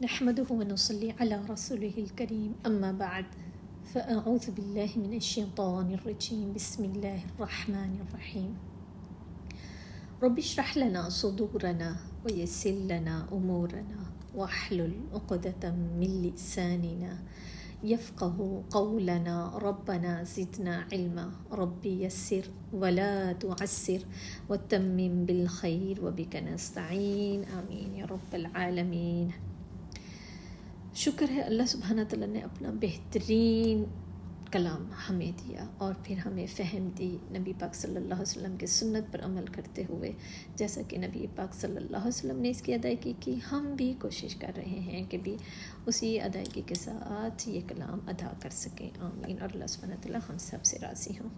نحمده ونصلي على رسوله الكريم أما بعد فأعوذ بالله من الشيطان الرجيم بسم الله الرحمن الرحيم رب اشرح لنا صدورنا ويسر لنا أمورنا واحلل عقدة من لساننا يفقه قولنا ربنا زدنا علما ربي يسر ولا تعسر وتمم بالخير وبك نستعين آمين يا رب العالمين۔ شکر ہے اللہ سبحانہ تعالیٰ نے اپنا بہترین کلام ہمیں دیا اور پھر ہمیں فہم دی نبی پاک صلی اللہ علیہ وسلم کے سنت پر عمل کرتے ہوئے، جیسا کہ نبی پاک صلی اللہ علیہ وسلم نے اس کی ادائیگی کی، ہم بھی کوشش کر رہے ہیں کہ بھی اسی ادائیگی کے ساتھ یہ کلام ادا کر سکیں۔ آمین۔ اور اللہ سبحانہ تعالیٰ ہم سب سے راضی ہوں،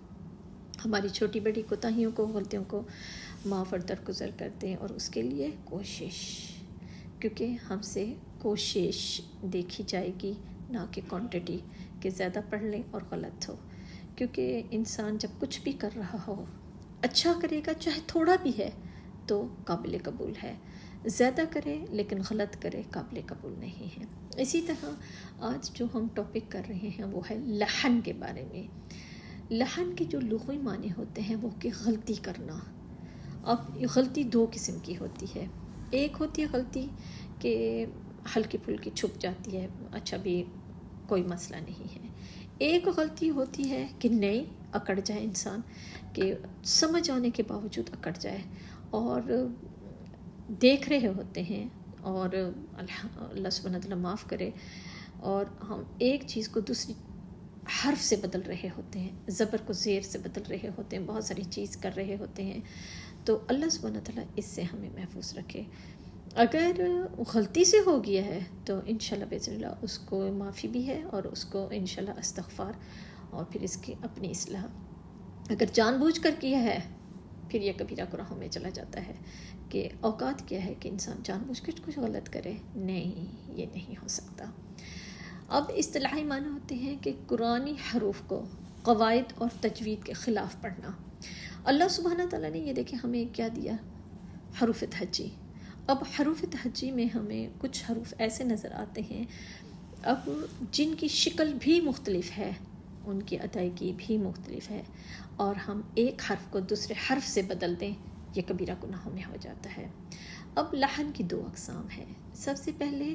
ہماری چھوٹی بڑی کوتاہیوں کو، غلطیوں کو معاف اور درگزر کر دیں، اور اس کے لیے کوشش، کیونکہ ہم سے کوشش دیکھی جائے گی، نہ کہ کوانٹٹی کہ زیادہ پڑھ لیں اور غلط ہو، کیونکہ انسان جب کچھ بھی کر رہا ہو اچھا کرے گا، چاہے تھوڑا بھی ہے تو قابل قبول ہے، زیادہ کرے لیکن غلط کرے قابل قبول نہیں ہے۔ اسی طرح آج جو ہم ٹاپک کر رہے ہیں وہ ہے لحن کے بارے میں۔ لحن کے جو لغوی معنی ہوتے ہیں وہ کہ غلطی کرنا۔ اب غلطی دو قسم کی ہوتی ہے، ایک ہوتی ہے غلطی کہ ہلکی پھلکی چھپ جاتی ہے، اچھا بھی کوئی مسئلہ نہیں ہے۔ ایک غلطی ہوتی ہے کہ نہیں اکڑ جائے انسان، کہ سمجھ آنے کے باوجود اکڑ جائے اور دیکھ رہے ہوتے ہیں، اور اللہ سبحانہ تعالیٰ معاف کرے، اور ہم ایک چیز کو دوسری حرف سے بدل رہے ہوتے ہیں، زبر کو زیر سے بدل رہے ہوتے ہیں، بہت ساری چیز کر رہے ہوتے ہیں۔ تو اللہ سبحانہ تعالیٰ اس سے ہمیں محفوظ رکھے۔ اگر غلطی سے ہو گیا ہے تو انشاءاللہ باذن اللہ اس کو معافی بھی ہے، اور اس کو انشاءاللہ استغفار اور پھر اس کی اپنی اصلاح۔ اگر جان بوجھ کر کیا ہے پھر یہ کبیرہ گناہوں میں چلا جاتا ہے، کہ اوقات کیا ہے کہ انسان جان بوجھ کر کچھ غلط کرے، نہیں، یہ نہیں ہو سکتا۔ اب اصطلاحی معنی ہوتے ہیں کہ قرآنی حروف کو قواعد اور تجوید کے خلاف پڑھنا۔ اللہ سبحانہ تعالیٰ نے یہ دیکھیں ہمیں کیا دیا، حروف تہجی۔ اب حروف تہجی میں ہمیں کچھ حروف ایسے نظر آتے ہیں اب جن کی شکل بھی مختلف ہے، ان کی ادائیگی بھی مختلف ہے، اور ہم ایک حرف کو دوسرے حرف سے بدل دیں، یہ کبیرہ گناہوں میں ہو جاتا ہے۔ اب لحن کی دو اقسام ہیں۔ سب سے پہلے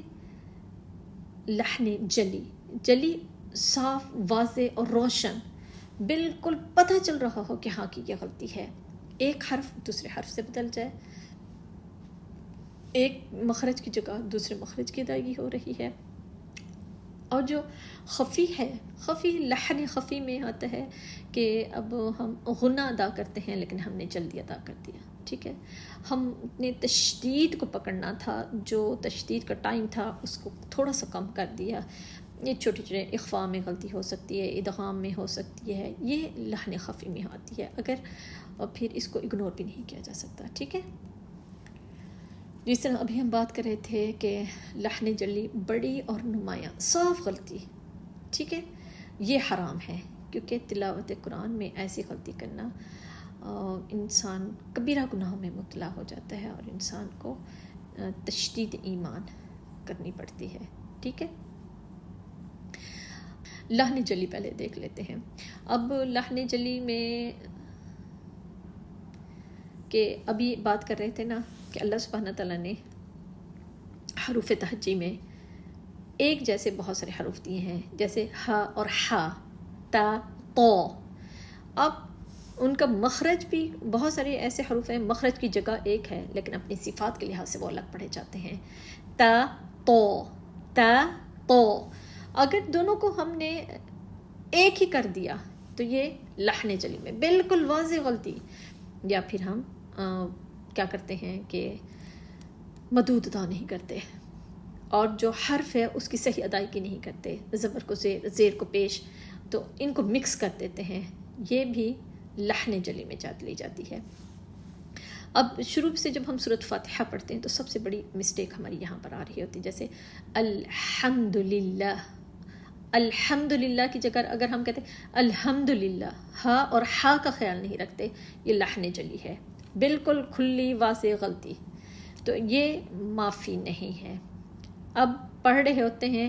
لحن جلی، جلی صاف، واضح اور روشن، بالکل پتہ چل رہا ہو کہ ہاں کہ یہ غلطی ہے، ایک حرف دوسرے حرف سے بدل جائے، ایک مخرج کی جگہ دوسرے مخرج کی ادائیگی ہو رہی ہے۔ اور جو خفی ہے، خفی لحن خفی میں آتا ہے کہ اب ہم غنہ ادا کرتے ہیں لیکن ہم نے جلدی ادا کر دیا، ٹھیک ہے، ہم نے تشدید کو پکڑنا تھا، جو تشدید کا ٹائم تھا اس کو تھوڑا سا کم کر دیا۔ یہ چھوٹی چھوٹی اخفاء میں غلطی ہو سکتی ہے، ادغام میں ہو سکتی ہے، یہ لحن خفی میں آتی ہے، اگر اور پھر اس کو اگنور بھی نہیں کیا جا سکتا، ٹھیک ہے۔ جس طرح ابھی ہم بات کر رہے تھے کہ لحن جلی بڑی اور نمایاں صاف غلطی، ٹھیک ہے، یہ حرام ہے، کیونکہ تلاوت قرآن میں ایسی غلطی کرنا انسان کبیرہ گناہوں میں مبتلا ہو جاتا ہے، اور انسان کو تشدید ایمان کرنی پڑتی ہے، ٹھیک ہے۔ لحن جلی پہلے دیکھ لیتے ہیں۔ اب لحن جلی میں کہ ابھی بات کر رہے تھے نا کہ اللہ سبحانہ تعالیٰ نے حروف تہجی میں ایک جیسے بہت سارے حروف دیے ہیں، جیسے ہا اور ہا، تا، تو۔ اب ان کا مخرج بھی بہت سارے ایسے حروف ہیں مخرج کی جگہ ایک ہے لیکن اپنی صفات کے لحاظ سے وہ الگ پڑھے جاتے ہیں، تا، تو، تا، تو۔ اگر دونوں کو ہم نے ایک ہی کر دیا تو یہ لحن جلی میں بالکل واضح غلطی، یا پھر ہم کیا کرتے ہیں کہ مدود ادا نہیں کرتے، اور جو حرف ہے اس کی صحیح ادائیگی نہیں کرتے، زبر کو زیر، زیر کو پیش، تو ان کو مکس کر دیتے ہیں، یہ بھی لحن جلی میں لی جاتی ہے۔ اب شروع سے جب ہم سورۃ فاتحہ پڑھتے ہیں تو سب سے بڑی مسٹیک ہماری یہاں پر آ رہی ہوتی ہے، جیسے الحمدللہ، الحمدللہ کی جگہ اگر ہم کہتے ہیں الحمدللہ، ہا اور ہا کا خیال نہیں رکھتے، یہ لحن جلی ہے، بالکل کھلی واضح غلطی، تو یہ معافی نہیں ہے۔ اب پڑھ رہے ہوتے ہیں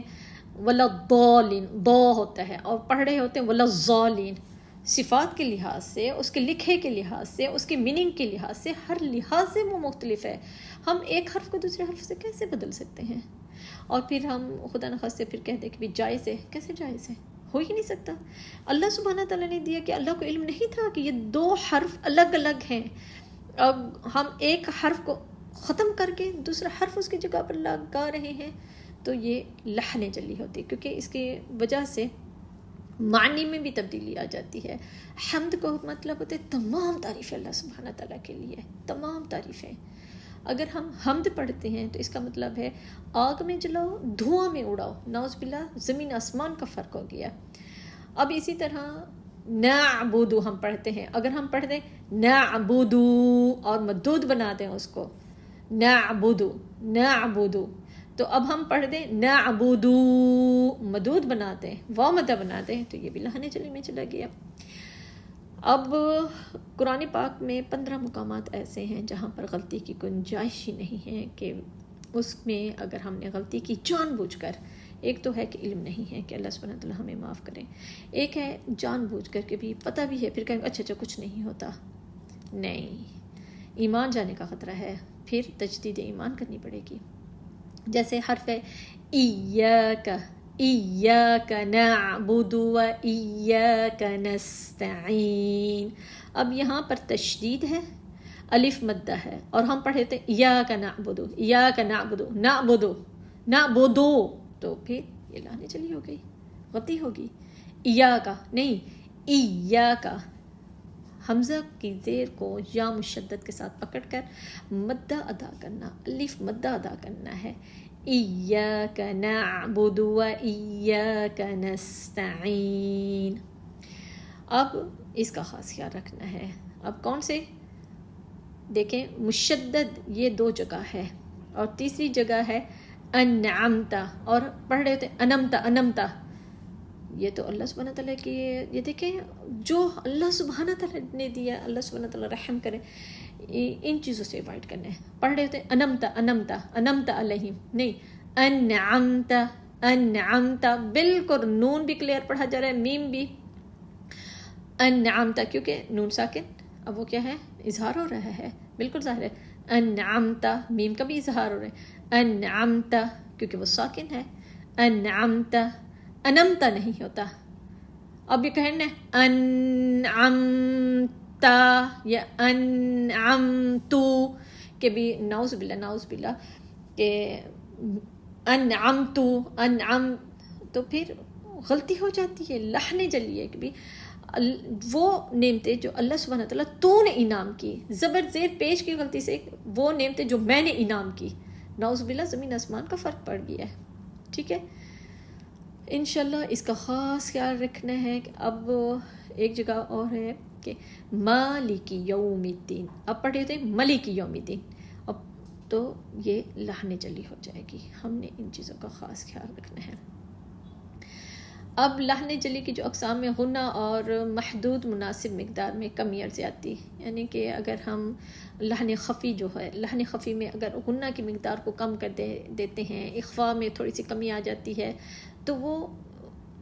وَلَضَّالِينَ، دو ہوتا ہے، اور پڑھ رہے ہوتے ہیں وَلَضَّالِينَ، صفات کے لحاظ سے، اس کے لکھے کے لحاظ سے، اس کے میننگ کے لحاظ سے، ہر لحاظ سے وہ مختلف ہے. ہم ایک حرف کو دوسرے حرف سے کیسے بدل سکتے ہیں؟ اور پھر ہم خدا نخواستہ پھر کہتے ہیں کہ بھی جائز ہے. کیسے جائز ہے؟ ہو ہی نہیں سکتا. اللہ سبحانہ تعالیٰ نے دیا کہ اللہ کو علم نہیں تھا کہ یہ دو حرف الگ الگ ہیں. اب ہم ایک حرف کو ختم کر کے دوسرا حرف اس کی جگہ پر لگا رہے ہیں، تو یہ لحن جلی ہوتی ہے، کیونکہ اس کی وجہ سے معنی میں بھی تبدیلی آ جاتی ہے. حمد کو مطلب ہوتے تمام تعریفیں اللہ سبحانہ تعالیٰ کے لیے، تمام تعریفیں. اگر ہم حمد پڑھتے ہیں تو اس کا مطلب ہے آگ میں جلاؤ، دھواں میں اڑاؤ. نعوذ باللہ، زمین آسمان کا فرق ہو گیا. اب اسی طرح نعبدو ہم پڑھتے ہیں، اگر ہم پڑھ دیں نعبدو اور مدود بنا دیں اس کو نعبدو نعبدو، تو اب ہم پڑھ دیں نعبدو مدود بنا دیں، واو مدہ بنا دیں، تو یہ بھی لہنے چلی میں چلا گیا. اب قرآن پاک میں 15 مقامات ایسے ہیں جہاں پر غلطی کی گنجائش ہی نہیں ہے، کہ اس میں اگر ہم نے غلطی کی جان بوجھ کر، ایک تو ہے کہ علم نہیں ہے کہ اللہ سبحانہ تعالیٰ ہمیں معاف کریں، ایک ہے جان بوجھ کر کے بھی پتہ بھی ہے پھر کہیں اچھا کچھ نہیں ہوتا. نہیں، ایمان جانے کا خطرہ ہے، پھر تجدید ایمان کرنی پڑے گی. جیسے حرف ہے ایاک، ایاک نعبد و ایاک نستعین. اب یہاں پر تشدید ہے، الف مدہ ہے، اور ہم پڑھے تھے ایاک نعبد، ایاک نعبد، نعبد نعبد، تو پھر یہ لانے چلی ہو گئی، غلطی ہوگی. ایاک نہیں، ایاک، حمزہ کی زیر کو یا مشدد کے ساتھ پکڑ کر مدہ ادا کرنا، الف مدہ ادا کرنا ہے. ایاک نعبد و ایاک نستعین. اب اس کا خاص خیال رکھنا ہے. اب کون سے دیکھیں، مشدد یہ 2 جگہ ہے، اور تیسری جگہ ہے انعمتا، اور پڑھ رہے تھے انمتا انمتا. یہ تو اللہ سبحانہ تعالیٰ کی، یہ دیکھیں جو اللہ سبحانہ تعالیٰ نے دیا، اللہ سبحانہ تعالیٰ رحم کرے، ان چیزوں سے اوائڈ کرنا ہے. پڑھ رہے ہوتے انمتا انمتا انمتا علیہم، نہیں انعمتا انعمتا. بالکل نون بھی کلیئر پڑھا جا رہا ہے، میم بھی. انعمتا کیونکہ نون ساکن، اب وہ کیا ہے، اظہار ہو رہا ہے، بالکل ظاہر ہے. انعمتا، میم کا بھی اظہار ہو رہا ہے. انعمتا کیونکہ وہ ساکن ہے. انعمتا، انمتا نہیں ہوتا. اب یہ کہنا ہے انعمتا یا انعمتو، کہ بھی نعوذ باللہ نعوذ باللہ، کہ انعمتو انعم، تو پھر غلطی ہو جاتی ہے، لحن جلی ہے. کہ بھی وہ نعمتیں جو اللہ سبحانہ تعالیٰ تو نے انعام کی، زبر زیر پیش کی غلطی سے وہ نعمتیں جو میں نے انعام کی، نعوذ باللہ زمین آسمان کا فرق پڑ گیا ہے. ٹھیک ہے، انشاءاللہ اس کا خاص خیال رکھنا ہے. کہ اب ایک جگہ اور ہے کہ مالک یوم الدین، اب پڑھے تھے ملک یوم الدین، اب تو یہ لحن جلی ہو جائے گی. ہم نے ان چیزوں کا خاص خیال رکھنا ہے. اب لحن جلی کی جو اقسام میں غنہ اور محدود مناسب مقدار میں کمی اور زیادتی، یعنی کہ اگر ہم لحن خفی جو ہے، لحن خفی میں اگر غنہ کی مقدار کو کم کر دیتے ہیں، اخفاء میں تھوڑی سی کمی آ جاتی ہے، تو وہ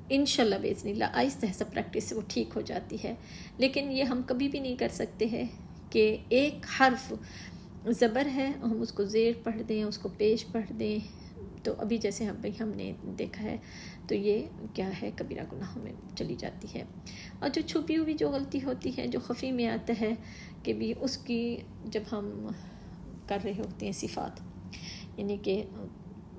انشاءاللہ باذن اللہ آہستہ آہستہ پریکٹس سے وہ ٹھیک ہو جاتی ہے. لیکن یہ ہم کبھی بھی نہیں کر سکتے ہیں کہ ایک حرف زبر ہے ہم اس کو زیر پڑھ دیں، اس کو پیش پڑھ دیں. تو ابھی جیسے ہم نے دیکھا ہے، تو یہ کیا ہے، کبیرہ گناہوں میں چلی جاتی ہے. اور جو چھپی ہوئی جو غلطی ہوتی ہے، جو خفی میں آتا ہے، کہ بھی اس کی جب ہم کر رہے ہوتے ہیں صفات، یعنی کہ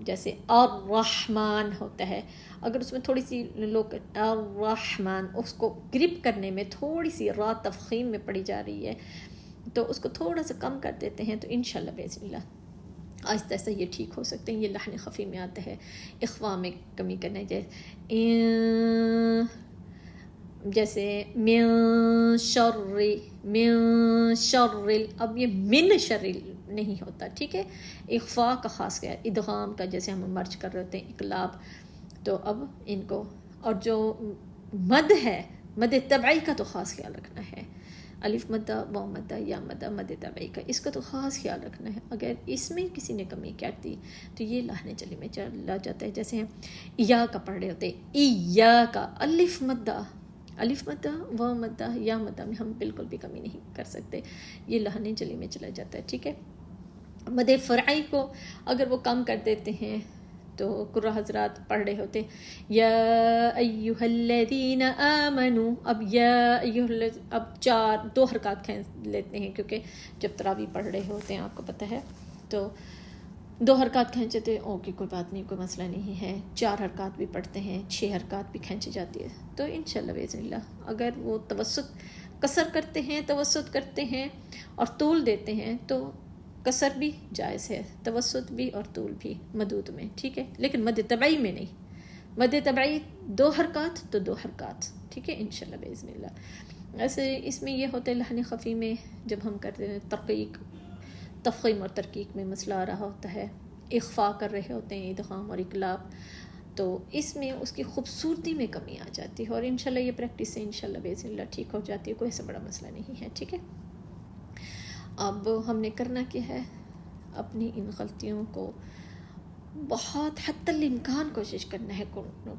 جیسے الرحمن ہوتا ہے، اگر اس میں تھوڑی سی لوگ الرحمن، اس کو گرپ کرنے میں تھوڑی سی را تفخیم میں پڑی جا رہی ہے، تو اس کو تھوڑا سا کم کر دیتے ہیں، تو انشاءاللہ باذن اللہ آہستہ آہستہ یہ ٹھیک ہو سکتے ہیں. یہ لحن خفی میں آتا ہے. اخفاء میں کمی کرنا جیسے من شر، اب یہ من شر نہیں ہوتا. ٹھیک ہے، اخفاء کا خاص کیا ہے، ادغام کا جیسے ہم مرج کر رہے ہوتے ہیں، اقلاب، تو اب ان کو، اور جو مد ہے، مد طبعی کا تو خاص خیال رکھنا ہے. الف مدہ واو مدہ یا مدہ مد طبعی کا، اس کا تو خاص خیال رکھنا ہے. اگر اس میں کسی نے کمی کر دی تو یہ لاہنے چلی میں چلا جاتا ہے. جیسے ہم یا کا پڑھ رہے ہوتے یا کا، الف مدہ واو مدہ یا مدہ میں ہم بالکل بھی کمی نہیں کر سکتے، یہ لاہنے چلی میں چلا جاتا ہے. ٹھیک ہے. مد فرعی کو اگر وہ کم کر دیتے ہیں تو قرآن حضرات پڑھ رہے ہوتے یا ایہا الذین آمنوا، اب یا اب 2 حرکات کھینچ لیتے ہیں کیونکہ جب تراویح پڑھ رہے ہوتے ہیں آپ کو پتہ ہے تو 2 حرکات کھینچے تھے. اوکے کوئی بات نہیں، کوئی مسئلہ نہیں ہے. 4 حرکات بھی پڑھتے ہیں، 6 حرکات بھی کھینچی جاتی ہے. تو انشاءاللہ باذن اللہ اگر وہ توسط قصر کرتے ہیں، توسط کرتے ہیں اور طول دیتے ہیں تو قصر بھی جائز ہے، توسط بھی اور طول بھی مدود میں. ٹھیک ہے. لیکن مد طبعی میں نہیں. مد طبعی 2 حرکات تو 2 حرکات. ٹھیک ہے انشاءاللہ باذن اللہ. ایسے اس میں یہ ہوتا ہے لحن خفی میں جب ہم کرتے ہیں ترقیق، تفخیم اور ترقیق میں مسئلہ آ رہا ہوتا ہے، اخفا کر رہے ہوتے ہیں ادغام اور اقلاب، تو اس میں اس کی خوبصورتی میں کمی آ جاتی ہے. اور انشاءاللہ یہ پریکٹس سے انشاءاللہ باذن اللہ ٹھیک ہو جاتی ہے، کوئی ایسا بڑا مسئلہ نہیں ہے. ٹھیک ہے. اب ہم نے کرنا کیا ہے، اپنی ان غلطیوں کو بہت حتی الامکان کوشش کرنا ہے،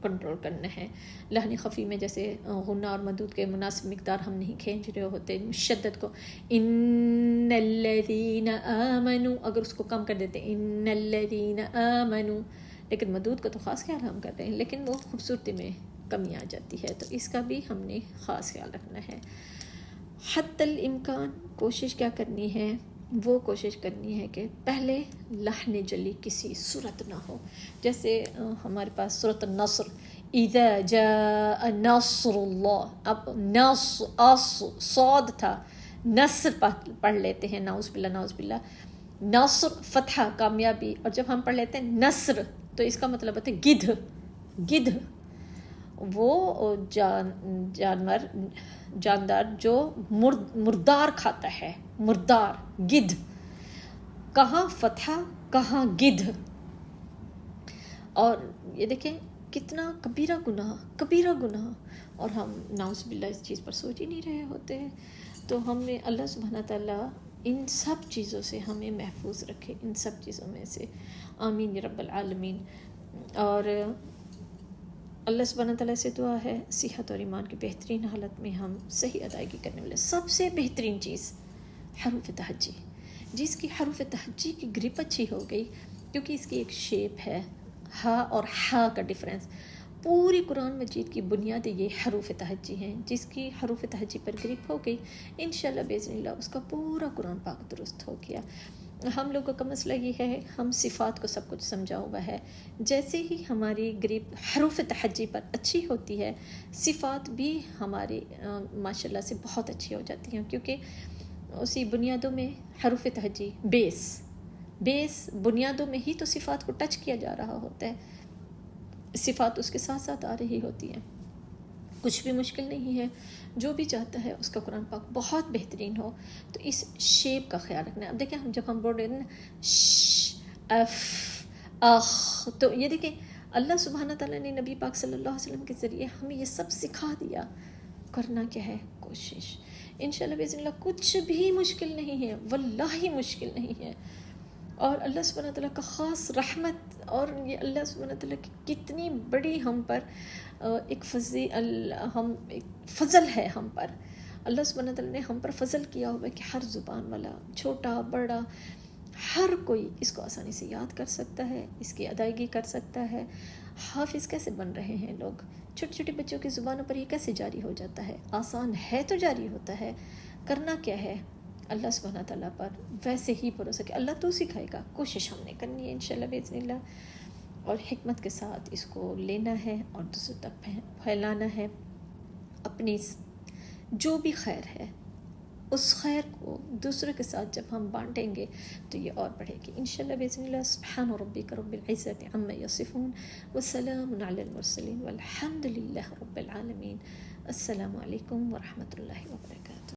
کنٹرول کرنا ہے. لحن خفی میں جیسے غنہ اور مدود کے مناسب مقدار ہم نہیں کھینچ رہے ہوتے. شدت کو ان الذین آمنوا اگر اس کو کم کر دیتے ان الذین آمنوا، لیکن مدود کا تو خاص خیال ہم کر رہے ہیں، لیکن وہ خوبصورتی میں کمی آ جاتی ہے، تو اس کا بھی ہم نے خاص خیال رکھنا ہے. حتی الامکان کوشش کیا کرنی ہے، وہ کوشش کرنی ہے کہ پہلے لحن جلی کسی صورت نہ ہو. جیسے ہمارے پاس سورۃ النصر، اذا جاء نصر اللہ، اب صاد تھا، نصر پڑھ لیتے ہیں، نعوذ باللہ نعوذ باللہ. نصر فتحہ کامیابی، اور جب ہم پڑھ لیتے ہیں نصر تو اس کا مطلب ہوتا ہے گدھ، وہ جاندار جو مردار کھاتا ہے، مردار گدھ. کہاں فتحہ کہاں گدھ. اور یہ دیکھیں کتنا کبیرہ گناہ، اور ہم نعوذ باللہ اس چیز پر سوچ ہی نہیں رہے ہوتے ہیں. تو ہم نے اللہ سبحانہ تعالیٰ ان سب چیزوں سے ہمیں محفوظ رکھے، ان سب چیزوں میں سے. آمین یا رب العالمین. اور اللہ سبحانہ تعالیٰ سے دعا ہے صحت اور ایمان کی بہترین حالت میں ہم صحیح ادائیگی کرنے والے. سب سے بہترین چیز حروف تہجی، جس کی حروف تہجی کی گرپ اچھی ہو گئی، کیونکہ اس کی ایک شیپ ہے، ہا اور ہا کا ڈفرینس. پوری قرآن مجید کی بنیاد یہ حروف تہجی ہیں. جس کی حروف تہجی پر گرپ ہو گئی انشاءاللہ باذن اللہ اس کا پورا قرآن پاک درست ہو گیا. ہم لوگوں کا مسئلہ یہ ہے، ہم صفات کو سب کچھ سمجھا ہوا ہے. جیسے ہی ہماری گرپ حروف تہجی پر اچھی ہوتی ہے، صفات بھی ہماری ماشاءاللہ سے بہت اچھی ہو جاتی ہیں، کیونکہ اسی بنیادوں میں حروف تہجی بیس بنیادوں میں ہی تو صفات کو ٹچ کیا جا رہا ہوتا ہے. صفات اس کے ساتھ ساتھ آ رہی ہوتی ہیں. کچھ بھی مشکل نہیں ہے، جو بھی چاہتا ہے اس کا قرآن پاک بہت بہترین ہو. تو اس شیپ کا خیال رکھنا ہے. اب دیکھیں ہم جب ہم بول رہے ہیں نا ش اف اخ، تو یہ دیکھیں اللہ سبحانہ تعالیٰ نے نبی پاک صلی اللہ علیہ وسلم کے ذریعے ہمیں یہ سب سکھا دیا. کرنا کیا ہے، کوشش. انشاءاللہ باذن اللہ کچھ بھی مشکل نہیں ہے، واللہ مشکل نہیں ہے. اور اللہ سبحانہ تعالیٰ کا خاص رحمت، اور یہ اللہ سبحانہ تعالیٰ کی کتنی بڑی ہم پر ایک فضل ہے ہم پر. اللہ سبحانہ تعالیٰ نے ہم پر فضل کیا ہوا ہے کہ ہر زبان والا، چھوٹا بڑا، ہر کوئی اس کو آسانی سے یاد کر سکتا ہے، اس کی ادائیگی کر سکتا ہے. حافظ کیسے بن رہے ہیں لوگ، چھوٹے چھوٹے بچوں کی زبانوں پر یہ کیسے جاری ہو جاتا ہے، آسان ہے تو جاری ہوتا ہے. کرنا کیا ہے، اللہ سبحانہ تعالیٰ پر ویسے ہی بھروسہ کہ اللہ تو سکھائے گا. کوشش ہم نے کرنی ہے انشاءاللہ باذن اللہ، اور حکمت کے ساتھ اس کو لینا ہے اور دوسروں تک پھیلانا ہے. اپنی جو بھی خیر ہے اس خیر کو دوسروں کے ساتھ جب ہم بانٹیں گے تو یہ اور بڑھے گی انشاءاللہ باذن اللہ. سبحان ربک رب العزت عما یصفون وسلام علی المرسلین والحمد للہ رب العالمین. السلام علیکم ورحمۃ اللہ وبرکاتہ.